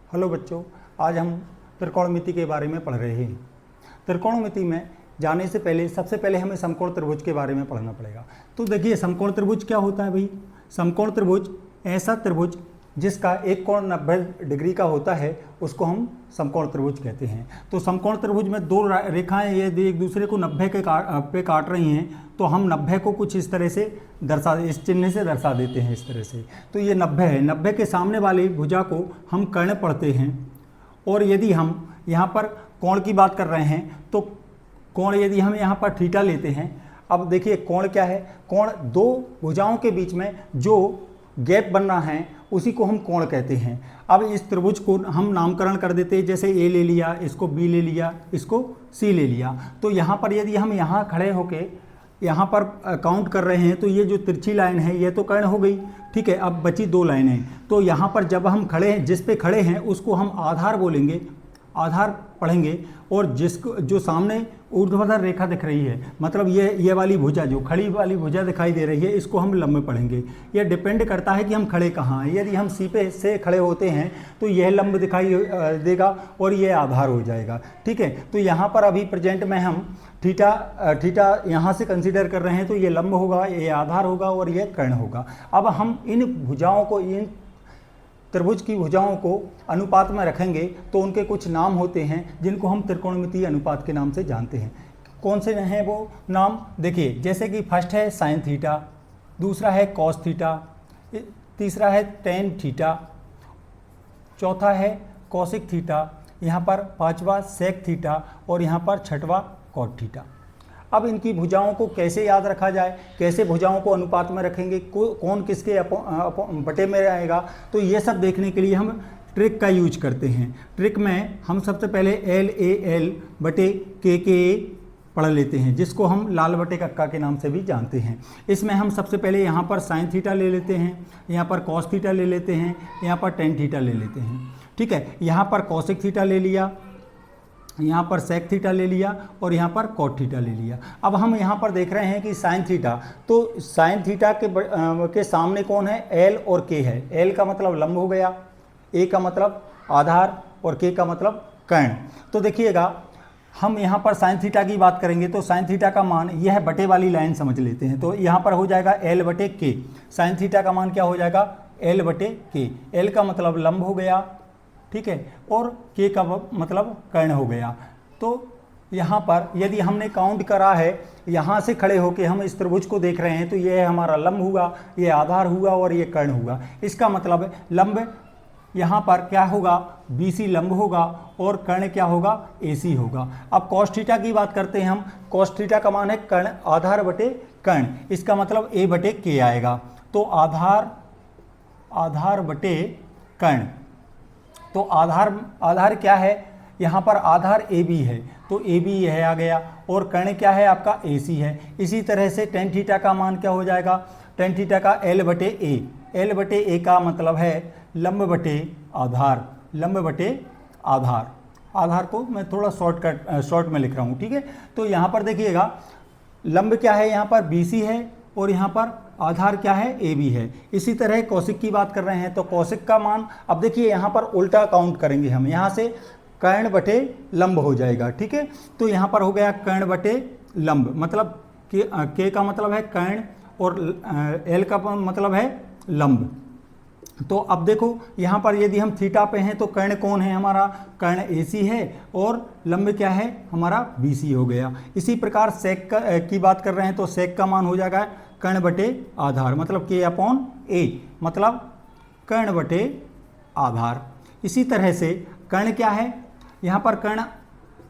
Hello बच्चों, आज हम त्रिकोणमिति के बारे में पढ़ रहे हैं। त्रिकोणमिति में जाने से पहले सबसे पहले हमें समकोण त्रिभुज के बारे में पढ़ना पड़ेगा। तो देखिए, समकोण त्रिभुज क्या होता है भाई। समकोण त्रिभुज ऐसा त्रिभुज जिसका एक कोण 90 डिग्री का होता है, उसको हम समकोण त्रिभुज कहते हैं। तो समकोण त्रिभुज में दो रेखाएं यदि एक दूसरे को 90 के पे काट रही हैं, तो हम 90 को कुछ इस तरह से इस चिन्ह से दर्शा देते हैं, इस तरह से। तो ये 90 है। 90 के सामने वाली भुजा को हम कर्ण पढ़ते हैं। और यदि हम यहाँ पर कोण की बात कर रहे हैं, तो कोण यदि हम यहाँ पर थीटा लेते हैं, अब देखिए कोण क्या है। कोण दो भुजाओं के बीच में जो गैप बन रहा है उसी को हम कोण कहते हैं। अब इस त्रिभुज को हम नामकरण कर देते हैं, जैसे ए ले लिया, इसको बी ले लिया, इसको सी ले लिया। तो यहाँ पर यदि हम यहाँ खड़े होके यहाँ पर काउंट कर रहे हैं, तो ये जो तिरछी लाइन है ये तो कर्ण हो गई, ठीक है। अब बची दो लाइनें। तो यहाँ पर जब हम खड़े हैं, जिस पे खड़े हैं उसको हम आधार बोलेंगे, आधार पढ़ेंगे। और जिसको जो सामने ऊर्ध्वाधर रेखा दिख रही है, मतलब ये वाली भुजा, जो खड़ी वाली भुजा दिखाई दे रही है, इसको हम लंब पढ़ेंगे। यह डिपेंड करता है कि हम खड़े कहाँ हैं। यदि हम सी पे से खड़े होते हैं तो यह लंब दिखाई देगा और यह आधार हो जाएगा, ठीक है। तो यहाँ पर अभी प्रेजेंट में हम थीटा यहाँ से कंसीडर कर रहे हैं, तो ये लंब होगा, ये आधार होगा और ये कर्ण होगा। अब हम इन भुजाओं को, इन त्रिभुज की भुजाओं को अनुपात में रखेंगे, तो उनके कुछ नाम होते हैं जिनको हम त्रिकोणमितीय अनुपात के नाम से जानते हैं। कौन से हैं वो नाम? देखिए, जैसे कि फर्स्ट है साइन थीटा, दूसरा है कॉस थीटा, तीसरा है टेन थीटा, चौथा है कॉसिक थीटा, यहाँ पर पांचवा सेक थीटा और यहाँ पर छठवा कॉट थीटा। अब इनकी भुजाओं को कैसे याद रखा जाए, कैसे भुजाओं को अनुपात में रखेंगे, कौन किसके बटे में रहेगा, तो ये सब देखने के लिए हम ट्रिक का यूज करते हैं। ट्रिक में हम सबसे पहले LAL बटे KKA पढ़ लेते हैं, जिसको हम लाल बटे कक्का के नाम से भी जानते हैं। इसमें हम सबसे पहले यहाँ पर साइन थीटा ले लेते हैं, यहाँ पर कॉस थीटा ले लेते हैं, यहाँ पर टेन थीटा ले लेते हैं, ठीक है। यहाँ पर कॉसिक थीटा ले लिया, यहाँ पर सेक थीटा ले लिया और यहाँ पर कॉट थीटा ले लिया। अब हम यहाँ पर देख रहे हैं कि साइन थीटा, तो साइन थीटा के सामने कौन है? L और K है। L का मतलब लंब हो गया, A का मतलब आधार और K का मतलब कर्ण। तो देखिएगा, हम यहाँ पर साइन थीटा की बात करेंगे, तो साइन थीटा का मान, यह बटे वाली लाइन समझ लेते हैं। तो यहाँ पर हो जाएगा L बटे K। साइन थीटा का मान क्या हो जाएगा? L बटे K। L का मतलब लंब हो गया, ठीक है, और K का मतलब कर्ण हो गया। तो यहाँ पर यदि हमने काउंट करा है, यहाँ से खड़े होके हम इस त्रिभुज को देख रहे हैं, तो ये हमारा लंब हुआ, ये आधार हुआ और ये कर्ण हुआ। इसका मतलब लंब यहाँ पर क्या होगा? BC लंब होगा और कर्ण क्या होगा? AC होगा। अब कॉस थीटा की बात करते हैं हम। कॉस थीटा का मान है कर्ण आधार बटे कर्ण, इसका मतलब A बटे K आएगा। तो आधार बटे कर्ण। तो आधार क्या है? यहाँ पर आधार AB है, तो AB यह आ गया, और कर्ण क्या है? आपका AC है। इसी तरह से टेन थीटा का मान क्या हो जाएगा? टेन थीटा का L बटे A। L बटे A का मतलब है लंब बटे आधार, लंब बटे आधार। आधार को मैं थोड़ा शॉर्ट में लिख रहा हूँ, ठीक है। तो यहाँ पर देखिएगा, लंब क्या है? यहाँ पर BC है और यहाँ पर आधार क्या है? AB है। इसी तरह कौशिक की बात कर रहे हैं, तो कौशिक का मान, अब देखिए यहाँ पर उल्टा काउंट करेंगे हम, यहाँ से कर्ण बटे लंब हो जाएगा, ठीक है। तो यहाँ पर हो गया कर्ण बटे लंब, मतलब K का मतलब है कर्ण और L का मतलब है लंब। तो अब देखो, यहाँ पर यदि हम थीटा पे हैं, तो कर्ण कौन है? हमारा कर्ण AC है और लंब क्या है? हमारा BC हो गया। इसी प्रकार सेक की बात कर रहे हैं, तो सेक का मान हो जाएगा कर्ण बटे आधार, मतलब K/A, मतलब कर्ण बटे आधार। इसी तरह से कर्ण क्या है? यहाँ पर कर्ण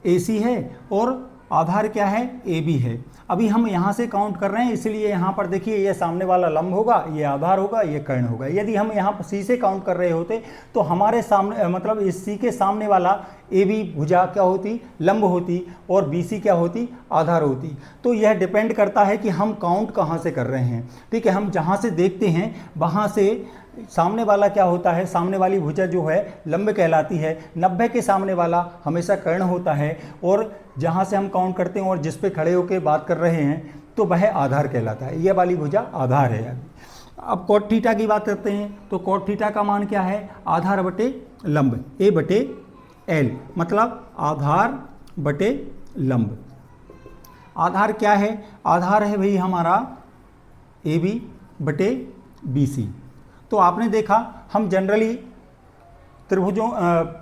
AC है और आधार क्या है? AB है। अभी हम यहाँ से काउंट कर रहे हैं, इसलिए यहाँ पर देखिए, ये सामने वाला लंब होगा, ये आधार होगा, ये कर्ण होगा। यदि हम यहाँ पर C से काउंट कर रहे होते, तो हमारे सामने, मतलब इस C के सामने वाला AB भुजा क्या होती? लंब होती, और BC क्या होती? आधार होती। तो यह डिपेंड करता है कि हम काउंट कहाँ से कर रहे हैं, ठीक है। हम जहाँ से देखते हैं वहाँ से सामने वाला क्या होता है? सामने वाली भुजा जो है लंब कहलाती है। 90 के सामने वाला हमेशा कर्ण होता है, और जहाँ से हम काउंट करते हैं और जिस पे खड़े होकर बात कर रहे हैं, तो वह आधार कहलाता है। यह वाली भुजा आधार है। अब कॉट थीटा की बात करते हैं तो कॉट थीटा का मान क्या है, आधार बटे लंब, ए बटे एल, मतलब आधार बटे लंब। आधार क्या है, आधार है भाई हमारा ए बी बटे बी सी। तो आपने देखा हम जनरली त्रिभुजों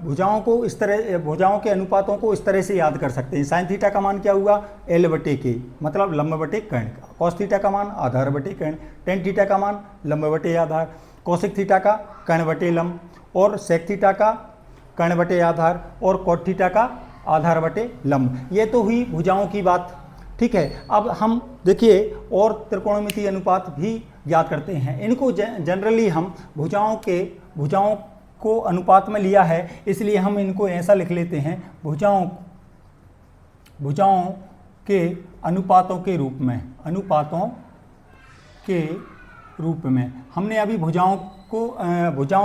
भुजाओं को इस तरह, भुजाओं के अनुपातों को इस तरह से याद कर सकते हैं। साइन थीटा का मान क्या हुआ, एल बटे के, मतलब लंब बटे कर्ण। कॉस थीटा का मान आधार बटे कर्ण। टेन थीटा का मान लंब बटे आधार। कोसेक थीटा का कर्ण बटे लंब, और सेक थीटा का कर्ण बटे आधार, और कॉट थीटा का आधार बटे लंब। ये तो हुई भुजाओं की बात, ठीक है। अब हम देखिए और त्रिकोणमितीय अनुपात भी याद करते हैं। इनको जनरली हम भुजाओं को अनुपात में लिया है, इसलिए हम इनको ऐसा लिख लेते हैं, भुजाओं के अनुपातों के रूप में, अनुपातों के रूप में। हमने अभी भुजाओं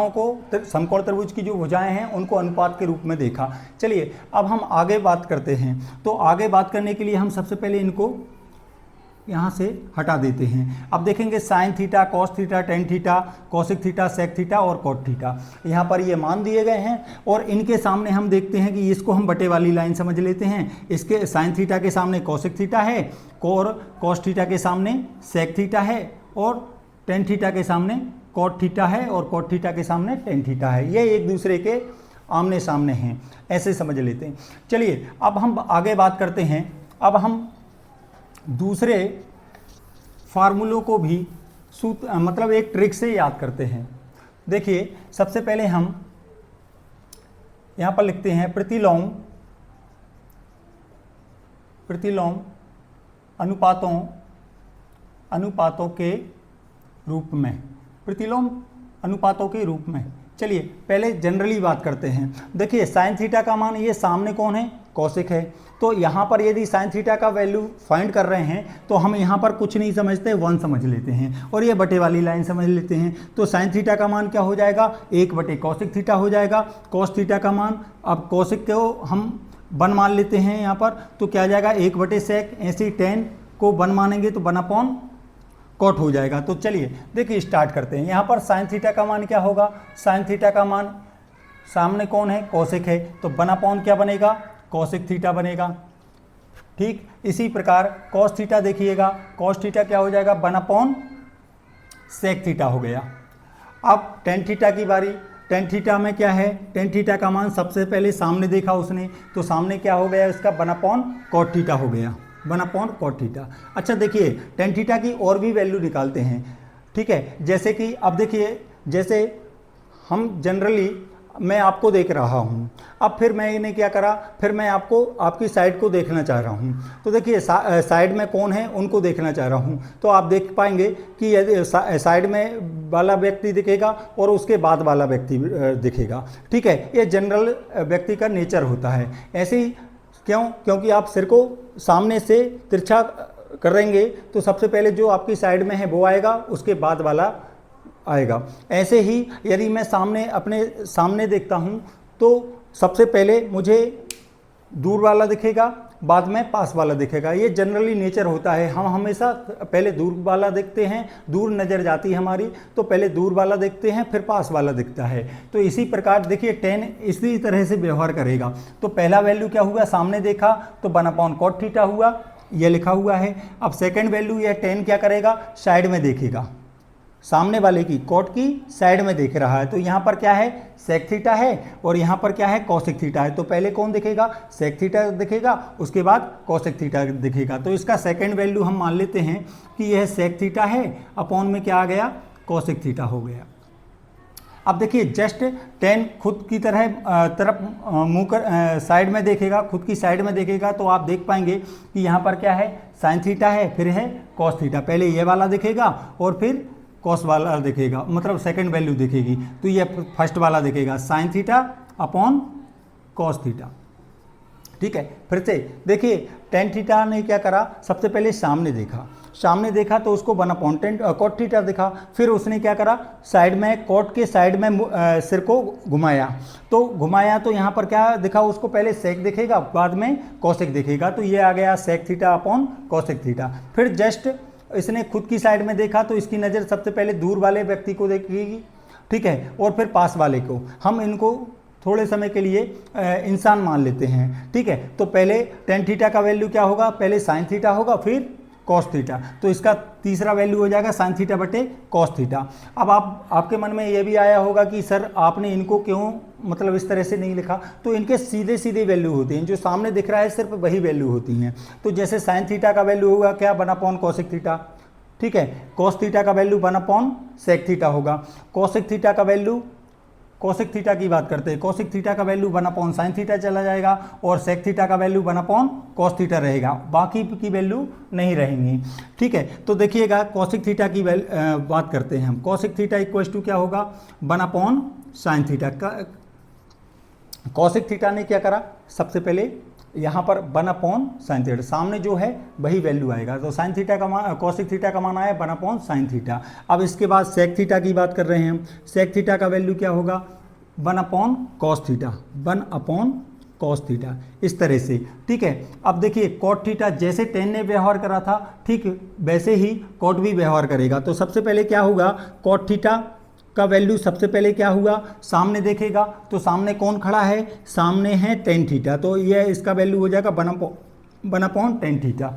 को समकोण त्रिभुज की जो भुजाएं हैं उनको अनुपात के रूप में देखा। चलिए अब हम आगे बात करते हैं। तो आगे बात करने के लिए हम सबसे पहले इनको यहाँ से हटा देते हैं। अब देखेंगे sine theta, cos theta, tan theta, cosec theta, sec theta और कॉट थीटा। यहाँ पर ये मान दिए गए हैं और इनके सामने हम देखते हैं कि इसको हम बटे वाली लाइन समझ लेते हैं। इसके साइन थीटा के सामने कोसेक थीटा है, और कॉस थीटा के सामने सेक थीटा है, और टेन थीटा के सामने कॉट थीटा है, और कॉट थीटा के सामने टेन थीटा है। ये एक दूसरे के आमने सामने हैं, ऐसे समझ लेते हैं। चलिए अब हम आगे बात करते हैं। अब हम दूसरे फार्मूलों को भी मतलब एक ट्रिक से याद करते हैं। देखिए सबसे पहले हम यहाँ पर लिखते हैं प्रतिलोम अनुपातों के रूप में, प्रतिलोम अनुपातों के रूप में। चलिए पहले जनरली बात करते हैं। देखिए साइन थीटा का मान, ये सामने कौन है, कोसेक है। तो यहाँ पर यदि साइन थीटा का वैल्यू फाइंड कर रहे हैं तो हम यहाँ पर कुछ नहीं समझते, 1 समझ लेते हैं, और ये बटे वाली लाइन समझ लेते हैं। तो साइन थीटा का मान क्या हो जाएगा, 1 बटे कोसेक थीटा हो जाएगा। कॉस थीटा का मान, अब कोसेक को हम 1 मान लेते हैं यहाँ पर, तो क्या आ जाएगा 1 बटे सेक। ऐसे 10 को 1 मानेंगे तो 1 अपॉन कॉट हो जाएगा। तो चलिए देखिए स्टार्ट करते हैं। यहाँ पर साइन थीटा का मान क्या होगा, साइन थीटा का मान सामने कौन है, कोसेक है, तो 1 अपॉन क्या बनेगा, कोसेक थीटा बनेगा। ठीक इसी प्रकार कॉस थीटा देखिएगा, कॉस थीटा क्या हो जाएगा, 1 अपॉन सेक थीटा हो गया। अब टेन थीटा की बारी। टेन थीटा में क्या है, टेन थीटा का मान सबसे पहले सामने देखा उसने, तो सामने क्या हो गया इसका, 1 अपॉन कॉट थीटा हो गया, 1 अपॉन कॉट थीटा। अच्छा देखिए टेन थीटा की और भी वैल्यू निकालते हैं, ठीक है। जैसे कि अब देखिए, जैसे हम जनरली मैं आपको देख रहा हूँ, अब फिर मैंने क्या करा, फिर मैं आपकी साइड को देखना चाह रहा हूँ। तो देखिए साइड में कौन है उनको देखना चाह रहा हूँ, तो आप देख पाएंगे कि यदि साइड में वाला व्यक्ति दिखेगा और उसके बाद वाला व्यक्ति दिखेगा, ठीक है। ये जनरल व्यक्ति का नेचर होता है। ऐसे ही क्यों, क्योंकि आप सिर को सामने से तिरछा करेंगे तो सबसे पहले जो आपकी साइड में है वो आएगा, उसके बाद वाला आएगा। ऐसे ही यदि मैं अपने सामने देखता हूँ तो सबसे पहले मुझे दूर वाला दिखेगा, बाद में पास वाला दिखेगा। ये जनरली नेचर होता है। हम हमेशा पहले दूर वाला देखते हैं, दूर नज़र जाती है हमारी, तो पहले दूर वाला देखते हैं फिर पास वाला दिखता है। तो इसी प्रकार देखिए 10 इसी तरह से व्यवहार करेगा। तो पहला वैल्यू क्या हुआ, सामने देखा तो 1 अपॉन कॉट थीटा हुआ, ये लिखा हुआ है। अब सेकेंड वैल्यू यह 10 क्या करेगा, साइड में देखेगा, सामने वाले की कॉट की साइड में देख रहा है। तो यहाँ पर क्या है, सेक थीटा है, और यहाँ पर क्या है, कोसेक थीटा है। तो पहले कौन दिखेगा, सेक थीटा दिखेगा, उसके बाद कोसेक थीटा दिखेगा। तो इसका सेकंड वैल्यू हम मान लेते हैं कि यह सेक थीटा है, अपॉन में क्या आ गया, कोसेक थीटा हो गया। अब देखिए जस्ट 10 खुद की तरफ मुँह कर साइड में देखेगा, खुद की साइड में देखेगा, तो आप देख पाएंगे कि यहाँ पर क्या है, साइन थीटा है, फिर है कॉस थीटा। पहले ये वाला दिखेगा और फिर कॉस वाला दिखेगा, मतलब सेकंड वैल्यू दिखेगी। तो ये फर्स्ट वाला दिखेगा, sine theta upon cos theta, ठीक है। फिर से देखिए टेन थीटा ने क्या करा, सबसे पहले सामने देखा तो उसको 1 अपॉन कॉट थीटा दिखा। फिर उसने क्या करा, साइड में कॉट के साइड में सिर को घुमाया, तो यहाँ पर क्या दिखा उसको, पहले सेक दिखेगा बाद में कोसेक दिखेगा। तो ये आ गया sec theta upon cosec theta. फिर जस्ट इसने खुद की साइड में देखा तो इसकी नज़र सबसे पहले दूर वाले व्यक्ति को देखेगी, ठीक है, और फिर पास वाले को। हम इनको थोड़े समय के लिए इंसान मान लेते हैं, ठीक है। तो पहले tan थीटा का वैल्यू क्या होगा, पहले sin थीटा होगा फिर cos थीटा, तो इसका तीसरा वैल्यू हो जाएगा sin थीटा बटे cos थीटा। अब आपके मन में ये भी आया होगा कि सर आपने इनको क्यों मतलब इस तरह से नहीं लिखा, तो इनके सीधे सीधे वैल्यू होते हैं, जो सामने दिख रहा है सिर्फ वही वैल्यू होती हैं। तो जैसे sin थीटा का वैल्यू होगा क्या, 1/cos कोसेक थीटा, ठीक है। cos थीटा का वैल्यू 1/sec थीटा होगा। कोसेक थीटा का वैल्यू, कोसेक थीटा की बात करते हैं, कोसेक थीटा का वैल्यू 1/sin थीटा चला जाएगा और सेक थीटा का वैल्यू 1/cos थीटा रहेगा, बाकी की वैल्यू नहीं रहेंगी, ठीक है। तो देखिएगा कोसेक थीटा की बात करते हैं हम। कोसेक थीटा इक्वल्स टू क्या होगा, 1/sin थीटा का। कोसेक थीटा ने क्या करा, सबसे पहले यहाँ पर 1/sin थीटा, सामने जो है वही वैल्यू आएगा, तो sin थीटा का मान, कोसेक थीटा का मान आया 1/sin थीटा। अब इसके बाद सेक थीटा की बात कर रहे हैं हम। सेक थीटा का वैल्यू क्या होगा, 1/cos थीटा, 1/cos थीटा, इस तरह से, ठीक है। अब देखिए कॉट थीटा जैसे tan ने व्यवहार करा था, ठीक वैसे ही कॉट भी व्यवहार करेगा। तो सबसे पहले क्या होगा, कॉट थीटा का वैल्यू सबसे पहले क्या हुआ, सामने देखेगा तो सामने कौन खड़ा है, सामने है tan थीटा, तो ये इसका वैल्यू हो जाएगा 1/tan थीटा।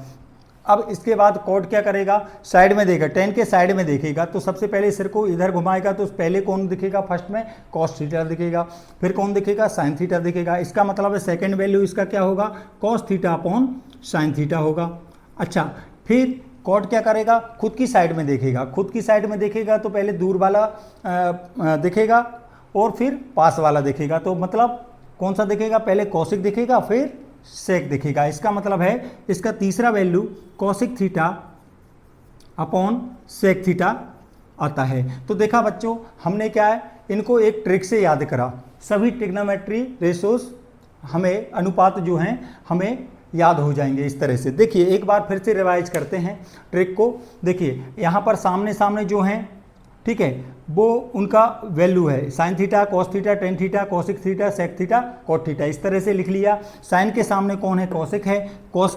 अब इसके बाद कॉट क्या करेगा, साइड में देखेगा, tan के साइड में देखेगा, तो सबसे पहले सिर को इधर घुमाएगा, तो पहले कौन दिखेगा, फर्स्ट में cos थीटा दिखेगा, फिर कौन दिखेगा, sin थीटा दिखेगा। इसका मतलब है सेकेंड वैल्यू इसका क्या होगा, cos थीटा/sin थीटा होगा। अच्छा, फिर कॉट क्या करेगा, खुद की साइड में देखेगा, खुद की साइड में देखेगा तो पहले दूर वाला देखेगा और फिर पास वाला देखेगा, तो मतलब कौन सा देखेगा, पहले कोसेक दिखेगा फिर सेक दिखेगा। इसका मतलब है इसका तीसरा वैल्यू कोसेक थीटा/सेक थीटा आता है। तो देखा बच्चों, हमने क्या है, इनको एक ट्रिक से याद करा। सभी ट्रिग्नोमेट्री रेशोज हमें, अनुपात जो हैं हमें याद हो जाएंगे इस तरह से। देखिए एक बार फिर से रिवाइज करते हैं ट्रिक को। देखिए यहाँ पर सामने सामने जो हैं, ठीक है, वो उनका वैल्यू है sin theta, cos theta, tan theta, cosec theta, sec theta, cot theta, इस तरह से लिख लिया। sin के सामने कौन है, कोसेक है, cos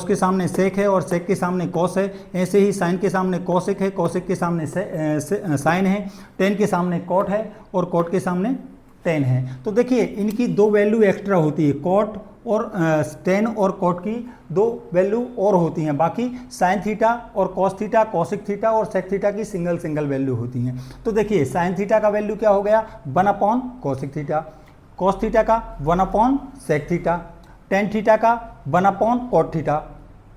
के सामने सेक है और सेक के सामने cos है। ऐसे ही sin के सामने कोसेक है, कोसेक के सामने sin है, tan के सामने cot है और cot के सामने tan है। तो देखिए इनकी दो वैल्यू एक्स्ट्रा होती है, cot और tan और cot की दो वैल्यू और होती हैं, बाकी sin थीटा और cos थीटा, कोसेक थीटा और सेक थीटा की सिंगल वैल्यू होती हैं। तो देखिए sin थीटा का वैल्यू क्या हो गया, 1/cosec थीटा, cos थीटा का 1/sec थीटा, tan थीटा का 1/cot थीटा,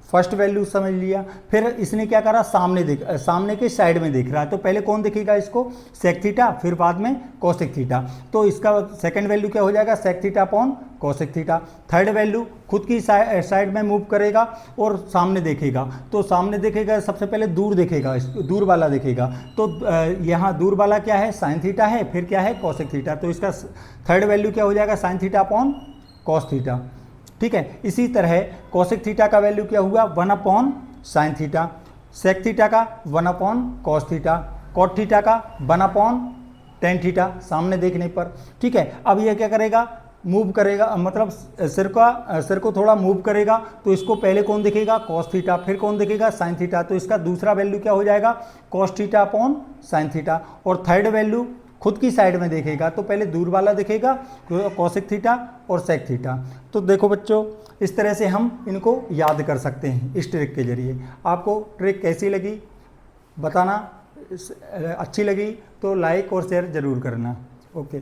फर्स्ट वैल्यू समझ लिया। फिर इसने क्या करा, सामने के साइड में देख रहा है, तो पहले कौन दिखेगा इसको, सेक थीटा, फिर बाद में कोसेक थीटा, तो इसका सेकंड वैल्यू क्या हो जाएगा, सेक थीटा/कोसेक थीटा। थर्ड वैल्यू खुद की साइड में मूव करेगा और सामने देखेगा, तो सामने देखेगा सबसे पहले दूर देखेगा, दूर वाला देखेगा, तो यहाँ दूर वाला क्या है, साइन थीटा है, फिर क्या है, कोसेक थीटा, तो इसका थर्ड वैल्यू क्या हो जाएगा, साइन थीटा/कॉस थीटा, ठीक है। इसी तरह कोसेक थीटा का वैल्यू क्या हुआ, 1/sin थीटा, सेक थीटा का 1/cos थीटा, कॉट थीटा का 1/tan थीटा सामने देखने पर, ठीक है। अब यह क्या करेगा, मूव करेगा, मतलब सिर को थोड़ा मूव करेगा, तो इसको पहले कौन दिखेगा, cos थीटा, फिर कौन दिखेगा, sin थीटा, तो इसका दूसरा वैल्यू क्या हो जाएगा, cos थीटा/sin थीटा। और थर्ड वैल्यू खुद की साइड में देखेगा, तो पहले दूर वाला दिखेगा, कोसेक थीटा और सेक थीटा। तो देखो बच्चों, इस तरह से हम इनको याद कर सकते हैं इस ट्रिक के जरिए। आपको ट्रिक कैसी लगी बताना, अच्छी लगी तो लाइक और शेयर ज़रूर करना। ओके।